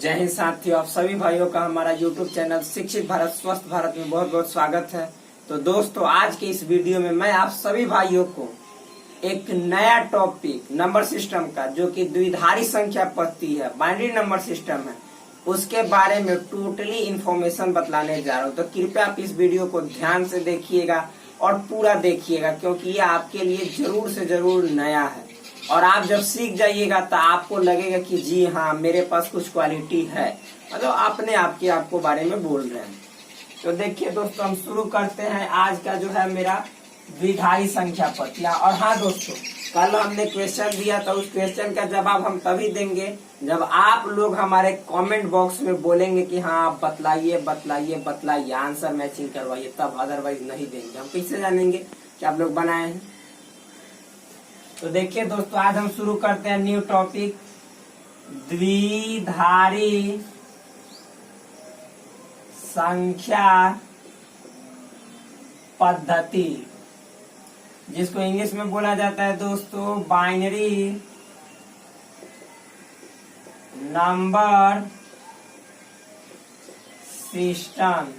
जय हिंद साथियों, आप सभी भाइयों का हमारा YouTube चैनल शिक्षित भारत स्वस्थ भारत में बहुत बहुत स्वागत है। तो दोस्तों, आज के इस वीडियो में मैं आप सभी भाइयों को एक नया टॉपिक नंबर सिस्टम का, जो कि द्विधारी संख्या पद्धति है, बाइनरी नंबर सिस्टम है, उसके बारे में टोटली इंफॉर्मेशन बतलाने जा रहा हूँ। तो कृपया आप इस वीडियो को ध्यान से देखिएगा और पूरा देखिएगा, क्योंकि ये आपके लिए जरूर से जरूर नया है। और आप जब सीख जाइएगा तो आपको लगेगा कि जी हाँ, मेरे पास कुछ क्वालिटी है, मतलब अपने आप के आपको बारे में बोल रहे हैं। तो देखिए दोस्तों, हम शुरू करते हैं आज का जो है मेरा द्विधारी संख्या पद्धति। और हाँ दोस्तों, कल हमने क्वेश्चन दिया था, उस क्वेश्चन का जवाब हम तभी देंगे जब आप लोग हमारे कमेंट बॉक्स में बोलेंगे कि हाँ आप बतलाइए बतलाइए बतलाइए, आंसर मैचिंग करवाइए, तब, अदरवाइज नहीं देंगे। हम कैसे जानेंगे कि आप लोग बनाए हैं? तो देखिए दोस्तों, आज हम शुरू करते हैं न्यू टॉपिक, द्विधारी संख्या पद्धति, जिसको इंग्लिश में बोला जाता है दोस्तों बाइनरी नंबर सिस्टम।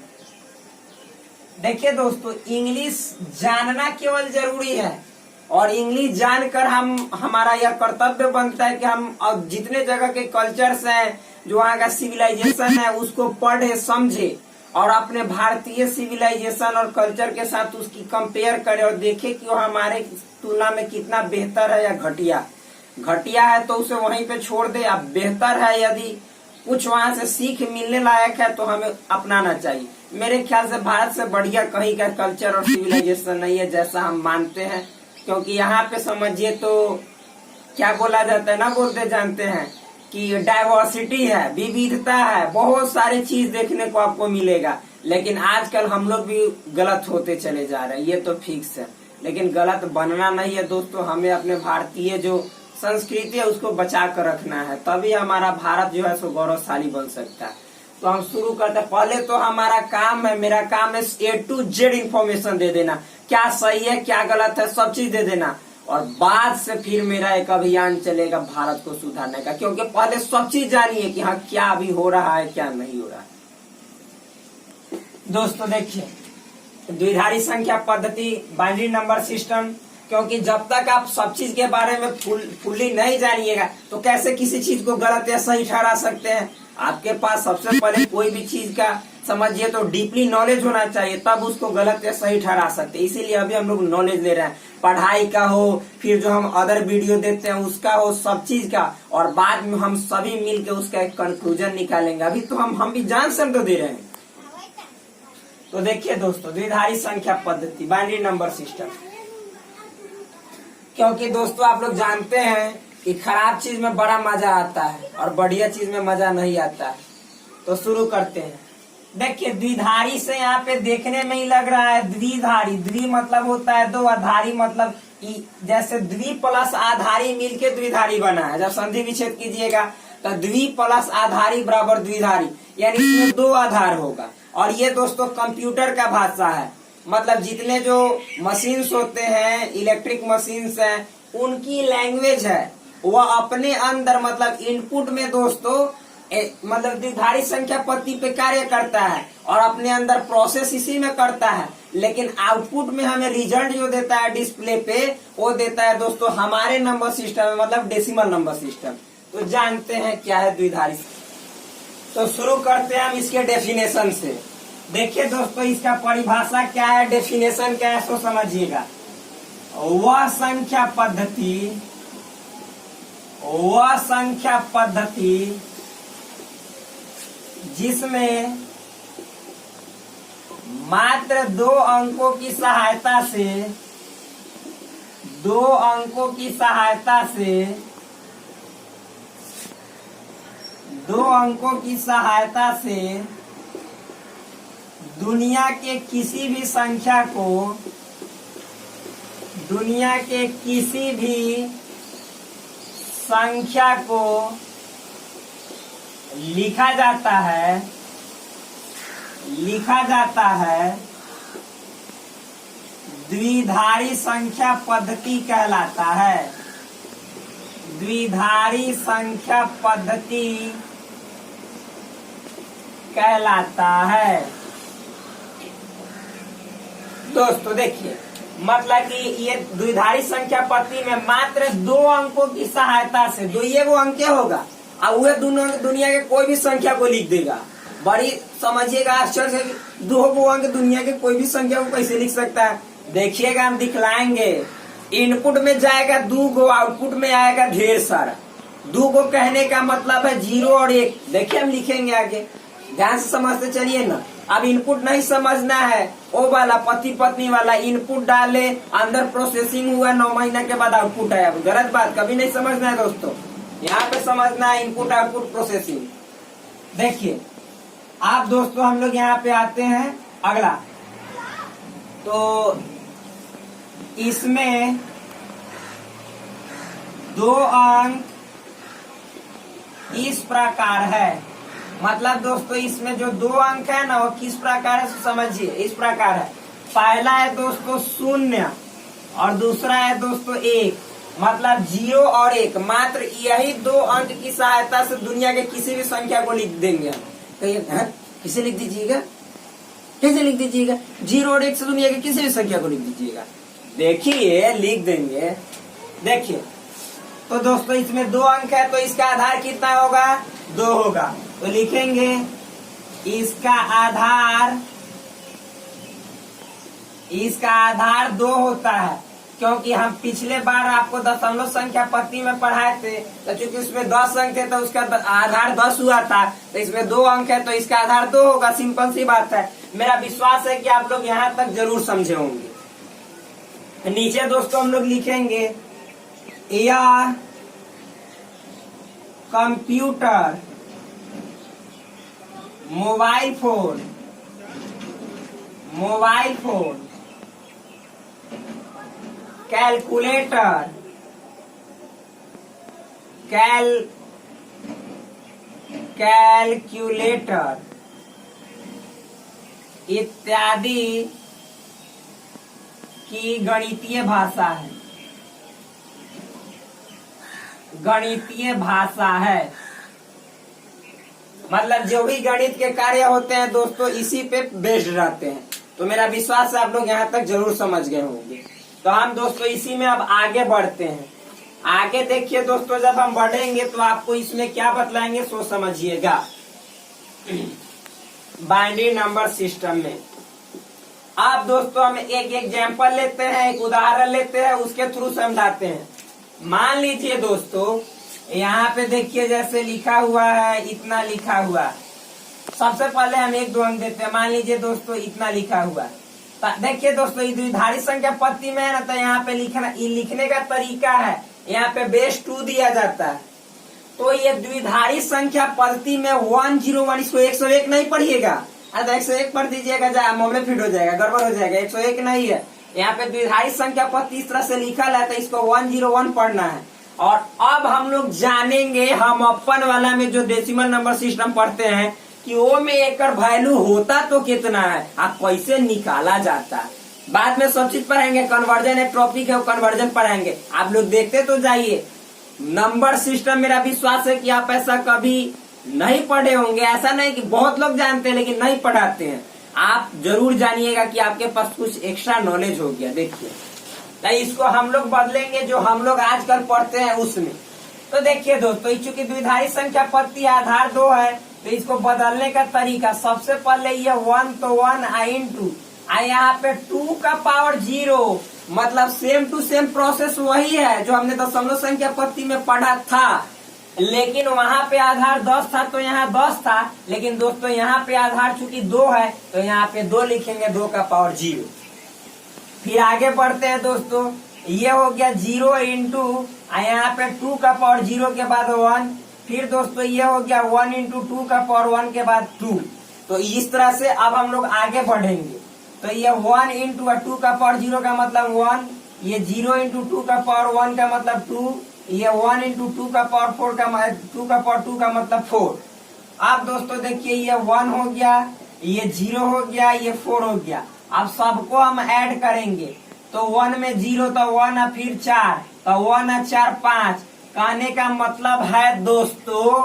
देखिए दोस्तों, इंग्लिश जानना केवल जरूरी है, और इंग्लिश जानकर हमारा यह कर्तव्य बनता है कि हम जितने जगह के कल्चर्स हैं, जो वहाँ का सिविलाइजेशन है, उसको पढ़े समझे और अपने भारतीय सिविलाइजेशन और कल्चर के साथ उसकी कंपेयर करे और देखे कि वो हमारे तुलना में कितना बेहतर है या घटिया। घटिया है तो उसे वहीं पे छोड़ दे, अब बेहतर है, यदि कुछ वहाँ से सीख मिलने लायक है तो हमें अपनाना चाहिए। मेरे ख्याल से भारत से बढ़िया कहीं का कल्चर और सिविलाइजेशन नहीं है, जैसा हम मानते हैं। क्योंकि यहाँ पे समझिए तो क्या बोला जाता है ना, बोलते जानते हैं कि डाइवर्सिटी है, विविधता है, बहुत सारी चीज देखने को आपको मिलेगा। लेकिन आजकल हम लोग भी गलत होते चले जा रहे हैं, ये तो फिक्स है। लेकिन गलत बनना नहीं है दोस्तों, हमें अपने भारतीय जो संस्कृति है उसको बचा कर रखना है, तभी हमारा भारत जो है सो गौरवशाली बन सकता है। तो हम शुरू करते हैं। पहले तो हमारा काम है, मेरा काम है A to Z इंफॉर्मेशन दे देना, क्या सही है क्या गलत है सब चीज दे देना, और बाद से फिर मेरा एक अभियान चलेगा भारत को सुधारने का। क्योंकि पहले सब चीज जानिए कि हाँ क्या अभी हो रहा है क्या नहीं हो रहा है। दोस्तों देखिए, द्विधारी संख्या पद्धति, बाइनरी नंबर सिस्टम, क्योंकि जब तक आप सब चीज के बारे में फुल्ली नहीं जानिएगा तो कैसे किसी चीज को गलत या सही ठहरा सकते हैं। आपके पास सबसे पहले कोई भी चीज का समझिए तो डीपली नॉलेज होना चाहिए, तब उसको गलत या सही ठहरा सकते हैं। इसीलिए अभी हम लोग नॉलेज ले रहे हैं, पढ़ाई का हो, फिर जो हम अदर वीडियो देते हैं उसका हो, सब चीज का, और बाद में हम सभी मिलकर उसका एक कंक्लूजन निकालेंगे। अभी तो हम भी जान समझ तो दे रहे हैं। तो देखिए दोस्तों, द्विधारी संख्या पद्धति, बाइनरी नंबर सिस्टम, क्योंकि दोस्तों आप लोग जानते हैं कि खराब चीज में बड़ा मजा आता है और बढ़िया चीज में मजा नहीं आता है। तो शुरू करते हैं। देखिए, द्विधारी से यहाँ पे देखने में ही लग रहा है द्विधारी, द्वि मतलब होता है दो, आधारी मतलब जैसे द्वि प्लस आधारी मिलके द्विधारी बना है। जब संधि विच्छेद कीजिएगा तो द्वि प्लस आधारी बराबर द्विधारी, यानी इसमें दो आधार होगा। और ये दोस्तों कंप्यूटर का भाषा है, मतलब जितने जो मशीन्स होते हैं, इलेक्ट्रिक मशीन्स हैं, उनकी लैंग्वेज है। वह अपने अंदर मतलब इनपुट में दोस्तों मतलब द्विधारी संख्या पद्धति पे कार्य करता है और अपने अंदर प्रोसेस इसी में करता है, लेकिन आउटपुट में हमें रिजल्ट जो देता है डिस्प्ले पे, वो देता है दोस्तों हमारे नंबर सिस्टम में, मतलब डेसिमल नंबर सिस्टम। तो जानते हैं क्या है द्विधारी। तो शुरू करते हैं हम इसके डेफिनेशन से। देखिए दोस्तों, इसका परिभाषा क्या है, डेफिनेशन क्या है, सो समझिएगा। वह संख्या पद्धति जिसमें मात्र दो अंकों की सहायता से दुनिया के किसी भी संख्या को लिखा जाता है द्विधारी संख्या पद्धति कहलाता है। द्विधारी संख्या पद्धति कहलाता है। दोस्तों देखिए, मतलब कि ये द्विधारी संख्या पत्ती में मात्र 2 अंकों की सहायता से, 2 अंक होगा और वह दुनिया के कोई भी संख्या को लिख देगा। बड़ी समझिएगा, आश्चर्य है कि 2 अंक दुनिया के कोई भी संख्या को कैसे लिख सकता है। देखिएगा, हम दिखलाएंगे। इनपुट में जाएगा 2, आउटपुट में आएगा ढेर सारा। 2 कहने का मतलब है 0 और 1। देखिए हम लिखेंगे आगे, ध्यान से समझते चलिए ना। अब इनपुट नहीं समझना है, वो वाला पति पत्नी वाला इनपुट डाले, अंदर प्रोसेसिंग हुआ, 9 महीना के बाद आउटपुट आया। गलत बात कभी नहीं समझना है दोस्तों, यहाँ पे समझना है इनपुट आउटपुट प्रोसेसिंग। देखिए आप दोस्तों, हम लोग यहाँ पे आते हैं अगला। तो इसमें 2 अंक इस प्रकार है। मतलब दोस्तों, इसमें जो 2 अंक है ना, वो किस प्रकार है समझिए, इस प्रकार है। पहला है दोस्तों 0 और दूसरा है दोस्तों 1। मतलब 0 और 1, मात्र यही 2 अंक की सहायता से दुनिया के किसी भी संख्या को लिख देंगे। किसे लिख दीजिएगा, कैसे लिख दीजिएगा? 0 और 1 से दुनिया के किसी भी संख्या को लिख दीजिएगा। देखिए लिख देंगे। देखिए तो दोस्तों, इसमें 2 अंक है तो इसका आधार कितना होगा? 2 होगा। तो लिखेंगे इसका आधार 2 होता है, क्योंकि हम पिछले बार आपको दशमलव संख्या पत्ती में पढ़ाए थे। तो चूंकि उसमें 10 अंक थे तो उसका आधार 10 हुआ था। तो इसमें 2 अंक है तो इसका आधार 2 होगा। सिंपल सी बात है। मेरा विश्वास है कि आप लोग यहाँ तक जरूर समझे होंगे। नीचे दोस्तों हम लोग लिखेंगे, यह कंप्यूटर, मोबाइल फोन, कैलकुलेटर, इत्यादि की गणितीय भाषा है। मतलब जो भी गणित के कार्य होते हैं दोस्तों, इसी पे बेस्ड रहते हैं। तो मेरा विश्वास है आप लोग यहाँ तक जरूर समझ गए होंगे। तो हम दोस्तों इसी में अब आगे बढ़ते हैं। आगे देखिए दोस्तों, जब हम बढ़ेंगे तो आपको इसमें क्या बतलाएंगे सो समझिएगा। बाइनरी नंबर सिस्टम में आप दोस्तों हम एक एग्जाम्पल लेते हैं, एक उदाहरण लेते हैं, उसके थ्रू समझाते हैं। मान लीजिए दोस्तों, यहाँ पे देखिए जैसे लिखा हुआ है, इतना लिखा हुआ। सबसे पहले हम 1-2 अंक देते हैं। मान लीजिए दोस्तों इतना लिखा हुआ। देखिए दोस्तों, ये द्विधारी संख्या पत्ती में है ना, तो यहाँ पे लिखने का तरीका है, यहाँ पे बेस 2 दिया जाता है। तो ये द्विधारी संख्या पत्ती में 101, इसको 101 नहीं पढ़िएगा। अरे 101 पढ़ दीजिएगा, मामले फिट हो जाएगा, गड़बड़ हो जाएगा। 101 नहीं है, यहाँ पे द्विधारी संख्या पत्ती इस तरह से लिखा है, तो इसको 101 पढ़ना है। और अब हम लोग जानेंगे, हम अपन वाला में जो डेसिमल नंबर सिस्टम पढ़ते हैं, कि वो में एक वैल्यू होता तो कितना है, आप कैसे निकाला जाता है। बाद में सब चीज पढ़ेंगे। कन्वर्जन एक टॉपिक है, वो कन्वर्जन पढ़ेंगे। आप लोग देखते तो जाइए। नंबर सिस्टम, मेरा विश्वास है कि आप ऐसा कभी नहीं पढ़े होंगे। ऐसा नहीं कि बहुत लोग जानते हैं लेकिन नहीं पढ़ाते हैं। आप जरूर जानिएगा कि आपके पास कुछ एक्स्ट्रा नॉलेज हो गया। देखिए, तो इसको हम लोग बदलेंगे जो हम लोग आजकल पढ़ते हैं उसमें। तो देखिए दोस्तों, चूंकि द्विधारी संख्या पत्ती आधार 2 है, तो इसको बदलने का तरीका, सबसे पहले ये 1 तो 1 × यहाँ पे 2 का पावर 0। मतलब सेम टू सेम प्रोसेस वही है जो हमने दशमलव संख्या पत्ती में पढ़ा था, लेकिन वहाँ पे आधार 10 था तो यहाँ 10 था। लेकिन दोस्तों यहाँ पे आधार चूंकि 2 है तो यहाँ पे 2 लिखेंगे, 2 का पावर 0। फिर आगे बढ़ते हैं दोस्तों, ये हो गया 0 × यहाँ पे 2 का पावर 0 के बाद 1। फिर दोस्तों ये हो गया 1 × 2 का पावर 1 के बाद 2। तो इस तरह से अब हम लोग आगे बढ़ेंगे। तो ये 1 × 2 का पावर 0 का मतलब 1, ये 0 × 2 का पावर 1 का मतलब 2, ये 1 × 2 का पावर 4 का 2 का पावर 2 का मतलब 4। अब दोस्तों देखिए, ये 1 हो गया, ये 0 हो गया, ये 4 हो गया। अब सबको हम ऐड करेंगे तो 1 में 0 तो 1 फिर 4 तो 1 4 5। कहने का मतलब है दोस्तों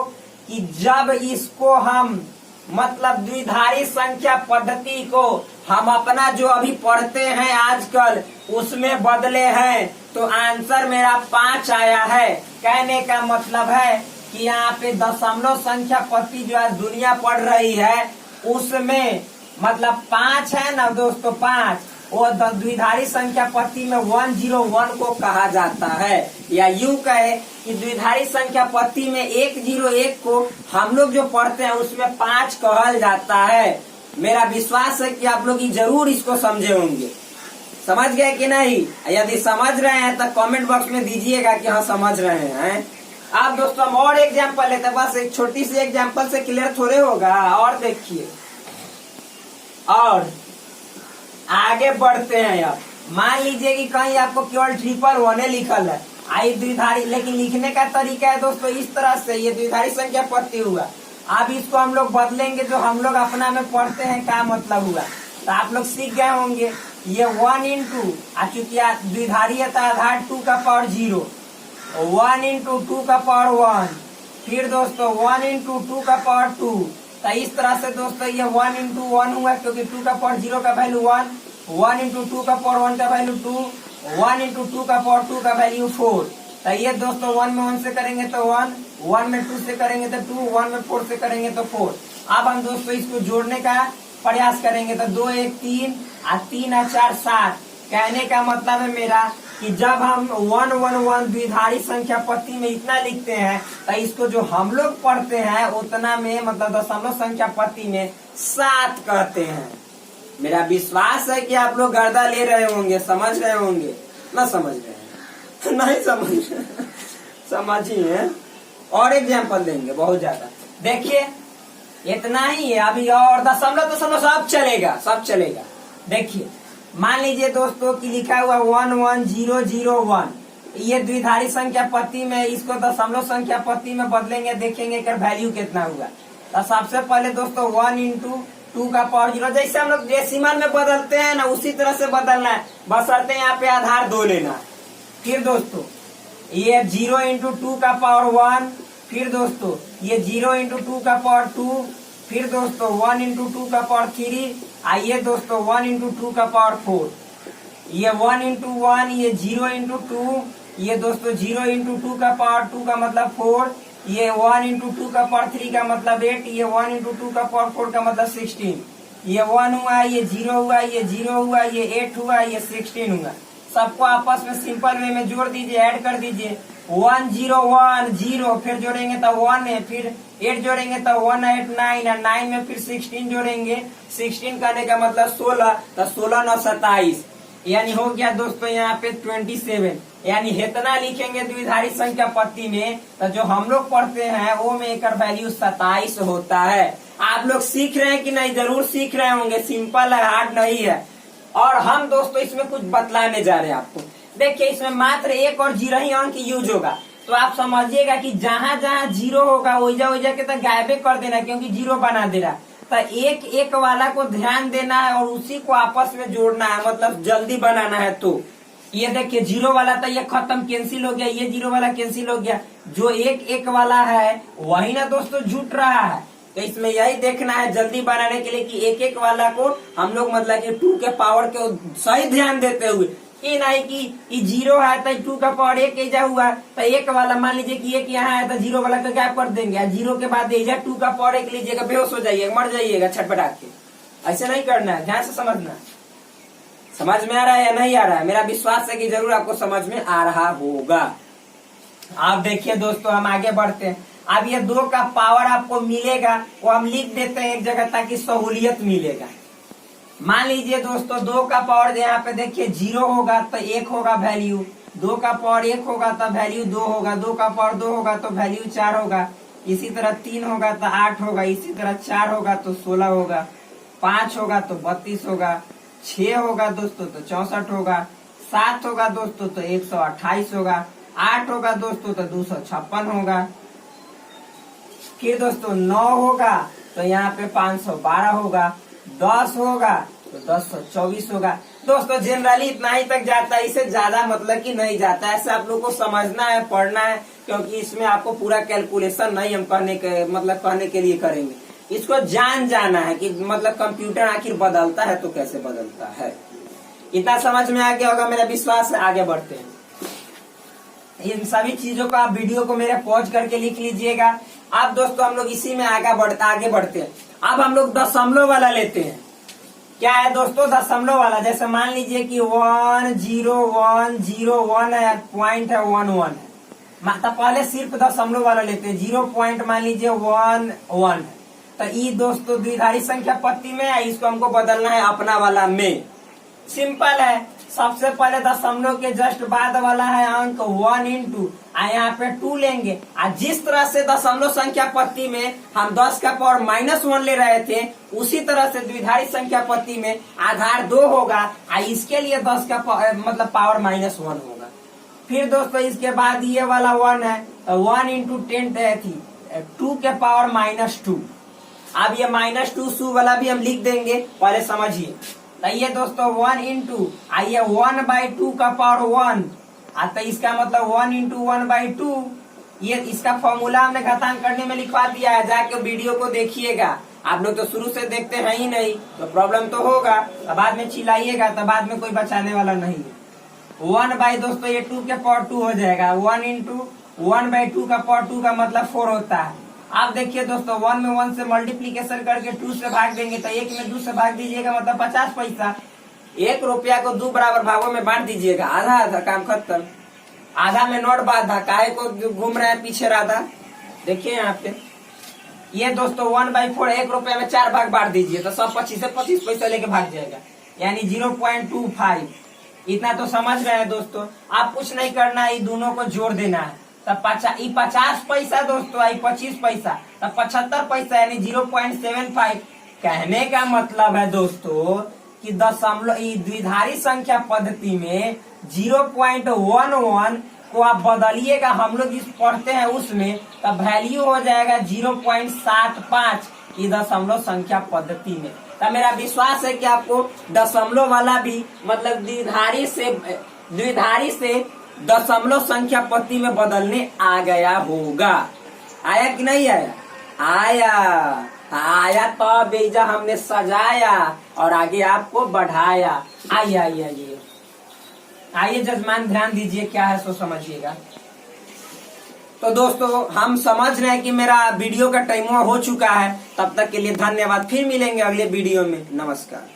कि जब इसको हम मतलब द्विधारी संख्या पद्धति को हम अपना जो अभी पढ़ते हैं आजकल उसमें बदले हैं, तो आंसर मेरा 5 आया है। कहने का मतलब है कि यहाँ पे दशमलव संख्या पद्धति जो आज दुनिया पढ़ रही है उसमें मतलब 5 है ना दोस्तों, 5 वो द्विधारी संख्या पद्धति में 101 को कहा जाता है। या यूं कहे कि द्विधारी संख्या पद्धति में 101 को हम लोग जो पढ़ते हैं उसमें 5 कहल जाता है। मेरा विश्वास है कि आप लोग जरूर इसको समझे होंगे। समझ गए कि नहीं? यदि समझ रहे हैं तो कमेंट बॉक्स में दीजिएगा कि हाँ समझ रहे हैं। अब दोस्तों हम और एग्जाम्पल लेते हैं, बस एक छोटी सी एग्जाम्पल से क्लियर थोड़े होगा। और देखिए और आगे बढ़ते हैं। अब मान लीजिए कि कहीं आपको केवल 111 लिखल है, आई द्विधारी, लेकिन लिखने का तरीका है दोस्तों इस तरह से, ये द्विधारी संख्या पद्धति हुआ। अब इसको हम लोग बदलेंगे जो हम लोग अपना में पढ़ते हैं क्या मतलब हुआ, तो आप लोग सीख गए होंगे। ये 1 इंटू चूंकि द्विधारी है तो आधार 2 का पावर 0, 1 इंटू 2 का पावर 1, फिर दोस्तों 1 इंटू 2 का पावर 2। तो इस तरह से दोस्तों ये 1 इंटू 1 हुआ क्योंकि 2 का पावर 0 का वैल्यू 1, 1 इंटू 2 का पावर 1 का वैल्यू 2, 1 इंटू 2 का पावर 2 का वैल्यू 4। तो ये दोस्तों 1 में 1 से करेंगे तो 1, 1 में 2 से करेंगे तो 2, 1 में 4 से करेंगे तो 4। अब हम दोस्तों इसको जोड़ने का प्रयास करेंगे तो 2 1 3 और 3 और 4 7। कहने का मतलब है मेरा कि जब हम 111 द्विधारी संख्या पद्धति में इतना लिखते हैं तो इसको जो हम लोग पढ़ते हैं उतना में मतलब दशमलव संख्या पद्धति में 7 कहते हैं। मेरा विश्वास है कि आप लोग गर्दा ले रहे होंगे, समझ रहे होंगे। ना समझ रहे हैं नहीं समझ रहे समझिए। और एग्जाम्पल देंगे बहुत ज्यादा। देखिए इतना ही है अभी, और दशमलव सब चलेगा, सब चलेगा। देखिए मान लीजिए दोस्तों कि लिखा हुआ 11001, ये द्विधारी संख्या पद्धति में इसको दशमलव संख्या पद्धति में बदलेंगे, देखेंगे कि वैल्यू कितना हुआ। तो सबसे पहले दोस्तों 1 इंटू 2 का पावर 0, जैसे हम लोग डेसिमल में बदलते हैं ना उसी तरह से बदलना है, बशर्ते यहाँ पे आधार 2 लेना है। फिर दोस्तों ये 0 इंटू 2 का पावर 1, फिर दोस्तों ये 0 इंटू 2 का पावर 2, फिर दोस्तों 1 इंटू 2 का पावर 3, आइए दोस्तों 1 इंटू 2 का पावर 4, ये 1 इंटू 1, ये 0 इंटू 2, ये दोस्तों 0 इंटू 2 का पावर 2 का मतलब 4, ये 1 इंटू 2 का पावर 3 का मतलब 8, ये 1 इंटू 2 का पावर 4 का मतलब 16, ये 1 हुआ, ये 0 हुआ, ये 0 हुआ, ये 8 हुआ, ये 16 हुआ। सबको आपस में सिंपल वे में जोड़ दीजिए, ऐड कर दीजिए। 1 0 1 0, फिर जोड़ेंगे तो 1 है, फिर 8 जोड़ेंगे तो 1 8 9 है, 9 में फिर 16 जोड़ेंगे, 16 करने का मतलब 16, तो 16 9 27, यानी हो गया दोस्तों यहाँ पे 27। यानी इतना लिखेंगे द्विधारी संख्या पद्धति में तो जो हम लोग पढ़ते हैं वो में एक वैल्यू 27 होता है। आप लोग सीख रहे हैं कि नहीं? जरूर सीख रहे होंगे, सिंपल है, हार्ड नहीं है। और हम दोस्तों इसमें कुछ बतलाने जा रहे हैं आपको। देखिए इसमें मात्र 1 और 0 ही अंक यूज होगा, तो आप समझिएगा कि जहाँ जहाँ 0 होगा वही के तो गायबे कर देना, क्योंकि 0 बना दे रहा। तो 1 1 वाला को ध्यान देना है और उसी को आपस में जोड़ना है, मतलब जल्दी बनाना है। तो ये देखिए 0 वाला तो ये खत्म, कैंसिल हो गया, ये 0 वाला कैंसिल हो गया। जो 1 1 वाला है वही ना दोस्तों जुट रहा है। तो इसमें यही देखना है जल्दी बनाने के लिए कि 1 1 वाला को हम लोग मतलब कि 2 के पावर के सही ध्यान देते हुए, कि नहीं कि 0 है तो 2 का पावर 1 एजा हुआ, तो 1 वाला मान लीजिए कि 1 यहाँ है तो 0 वाला का गैप कर देंगे, 0 के बाद एजा 2 का पावर 1 लीजिएगा, बेहोश हो जाइएगा, मर जाइएगा छटपटा के। ऐसे नहीं करना है, ध्यान से समझना। समझ में आ रहा है या नहीं आ रहा है? मेरा विश्वास है कि जरूर आपको समझ में आ रहा होगा। आप देखिए दोस्तों हम आगे बढ़ते हैं। अब ये 2 का पावर आपको मिलेगा वो हम लिख देते हैं एक जगह ताकि सहूलियत मिलेगा। मान लीजिए दोस्तों 2 का पावर यहाँ पे देखिए 0 होगा तो 1 होगा वैल्यू, 2 का पावर 1 होगा तो वैल्यू 2 होगा, 2 का पावर 2 होगा तो वैल्यू 4 होगा, इसी तरह 3 होगा तो 8 होगा, इसी तरह 4 होगा तो 16 होगा, 5 होगा तो 32 होगा, 6 होगा दोस्तों तो 64 होगा, 7 होगा दोस्तों तो 128 होगा, 8 होगा दोस्तों तो 256 होगा, फिर दोस्तों 9 होगा तो यहाँ पे 512 होगा, 10 होगा तो 1024 होगा। दोस्तों जनरली इतना ही तक जाता है, इससे ज्यादा मतलब कि नहीं जाता। ऐसे आप लोग को समझना है, पढ़ना है, क्योंकि इसमें आपको पूरा कैलकुलेशन नहीं हम कहने के लिए करेंगे। इसको जान जाना है कि मतलब कंप्यूटर आखिर बदलता है तो कैसे बदलता है। इतना समझ में आ गया होगा मेरा विश्वास है। आगे बढ़ते हैं। इन सभी चीजों को आप वीडियो को मेरे पॉज करके लिख लीजिएगा। अब दोस्तों हम लोग इसी में आगे बढ़ते हैं। अब हम लोग दशमलव वाला लेते हैं। क्या है दोस्तों दशमलव वाला? जैसे मान लीजिए कि 10101 है, पॉइंट है 11 है, तो पहले सिर्फ दशमलव वाला लेते हैं। 0 पॉइंट मान लीजिए 11 है, तो ये दोस्तों द्विधारी संख्या पत्ती में है, इसको हमको बदलना है अपना वाला में। सिंपल है। सबसे पहले दशमलव के जस्ट बाद वाला है अंक 1 इंटू यहाँ पे 2 लेंगे। जिस तरह से दशमलव संख्या पत्ती में हम 10 का पावर -1 ले रहे थे, उसी तरह से द्विधारी संख्या पत्ती में आधार 2 होगा, इसके लिए 10 का मतलब पावर -1 होगा। फिर दोस्तों इसके बाद ये वाला 1 है, 1 इंटू 10 थी 2 के पावर -2। अब ये -2 सू वाला भी हम लिख देंगे, पहले समझिए। तो ये दोस्तों 1 इंटू आइए 1/2 का पावर 1, तो इसका मतलब 1 इंटू 1/2। ये इसका फॉर्मूला हमने घातांक करने में लिखवा दिया है, जाके वीडियो को देखिएगा। आप लोग तो शुरू से देखते हैं ही नहीं, तो प्रॉब्लम तो होगा, तो बाद में चिल्लाइएगा, तो बाद में कोई बचाने वाला नहीं है। 1 दोस्तों ये 2 के पावर 2 हो जाएगा। 1 इंटू 1/2 का पावर 2 का मतलब 4 होता है। आप देखिए दोस्तों 1 में 1 से मल्टीप्लीकेशन करके 2 से भाग देंगे, तो 1 में 2 से भाग दीजिएगा मतलब 50 पैसा। 1 रुपया को 2 बराबर भागों में बांट दीजिएगा, आधा आधा काम खत्म। आधा में नोट बांधा, काहे को घूम रहे हैं पीछे राधा। देखिए यहाँ पे ये दोस्तों 1/4 1 रुपया में 4 भाग बांट दीजिए, तो सब 25 से 25 पैसा लेके भाग जाएगा, यानी 0.25। इतना तो समझ रहे हैं दोस्तों। आप कुछ नहीं करना है, दोनों को जोड़ देना है। तब 50 पैसा दोस्तों, आई 25 पैसा, तब 75 पैसा यानी 0.75। कहने का मतलब है दोस्तों कि दशमलव द्विधारी संख्या पद्धति में 0.11 को आप बदलिएगा, हम लोग जिस पढ़ते हैं उसमें, तब वैल्यू हो जाएगा 0.75 की दशमलव संख्या पद्धति में। तब मेरा विश्वास है कि आपको दशमलव वाला भी मतलब द्विधारी से दशमलव संख्या पत्ती में बदलने आ गया होगा। आया कि नहीं आया? आया तो बेजा हमने सजाया और आगे आपको बढ़ाया। आइए जजमान ध्यान दीजिए, क्या है सो समझिएगा। तो दोस्तों हम समझ रहे हैं कि मेरा वीडियो का टाइम हो चुका है। तब तक के लिए धन्यवाद। फिर मिलेंगे अगले वीडियो में। नमस्कार।